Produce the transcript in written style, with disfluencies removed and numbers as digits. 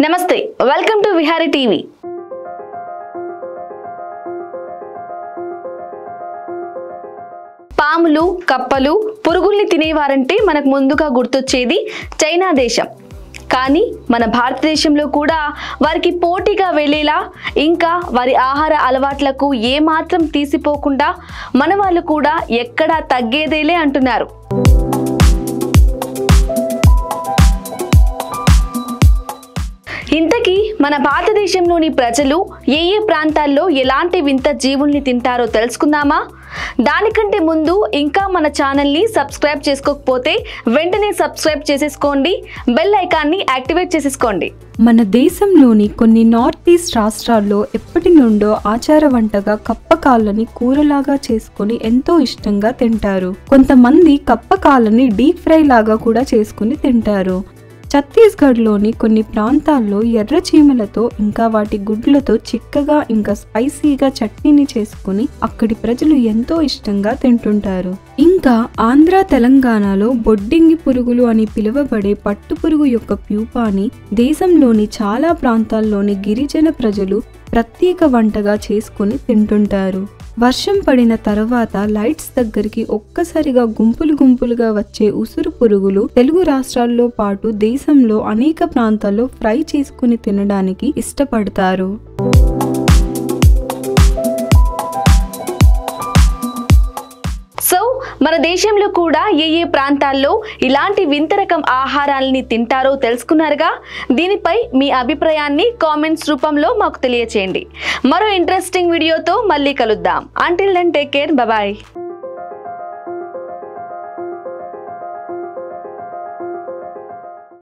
నమస్తే welcome to Vihari TV. పాములు కప్పలు పురుగుల్ని తినేవారంటే మనకు ముందుగా గుర్తొచ్చేది చైనా దేశం। కానీ మన భారతదేశంలో కూడా వారికి పోటీగా వెళ్ళేలా ఇంకా వారి ఆహార అలవాట్లకు ఏ మాత్రం తీసిపోకుండా మన వాళ్ళు కూడా ఎక్కడా తగ్గేదేలే అంటున్నారు। ఇంతకీ మన భారతదేశంలోని ప్రజలు ఏ ప్రాంతాల్లో ఎలాంటి వింత జీవుల్ని తింటారో తెలుసుకుందామా? దానికంటే ముందు ఇంకా మన ఛానల్ని సబ్స్క్రైబ్ చేసుకోకపోతే వెంటనే సబ్స్క్రైబ్ చేసేసుకోండి, బెల్ ఐకాన్ని యాక్టివేట్ చేసేసుకోండి। మన దేశంలోని కొన్ని నార్త్ ఈస్ట్ రాష్ట్రాల్లో ఎప్పటి నుండో ఆచార వంటగా కప్పకాళ్ళని కూరలాగా చేసుకుని ఎంతో ఇష్టంగా తింటారు। కొంతమంది కప్పకాళ్ళని డీప్ ఫ్రై లాగా కూడా చేసుకుని తింటారు। ఛత్తీస్గఢ్లోని కొన్ని ప్రాంతాల్లో ఎర్ర చీమలతో ఇంకా వాటి గుడ్లతో చిక్కగా ఇంకా స్పైసీగా చట్నీని చేసుకుని అక్కడి ప్రజలు ఎంతో ఇష్టంగా తింటుంటారు। ఇంకా ఆంధ్ర తెలంగాణలో బొడ్డింగి పురుగులు అని పిలువబడే పట్టుపురుగు యొక్క ప్యూపాని దేశంలోని చాలా ప్రాంతాల్లోని గిరిజన ప్రజలు ప్రత్యేక వంటగా చేసుకుని తింటుంటారు। వర్షం పడిన తర్వాత లైట్స్ దగ్గరికి ఒక్కసారిగా గుంపులు గుంపులుగా వచ్చే ఉసురు పురుగులు తెలుగు రాష్ట్రాల్లో పాటు దేశంలో అనేక ప్రాంతాల్లో ఫ్రై చేసుకుని తినడానికి ఇష్టపడతారు। సో మన దేశంలో కూడా ఏ ప్రాంతాల్లో ఇలాంటి వింత రకం ఆహారాలని తింటారో తెలుసుకున్నారుగా। దీనిపై మీ అభిప్రాయాన్ని కామెంట్స్ రూపంలో మాకు తెలియచేయండి। మరో ఇంట్రెస్టింగ్ వీడియోతో మళ్ళీ కలుద్దాం। Until then take care, bye.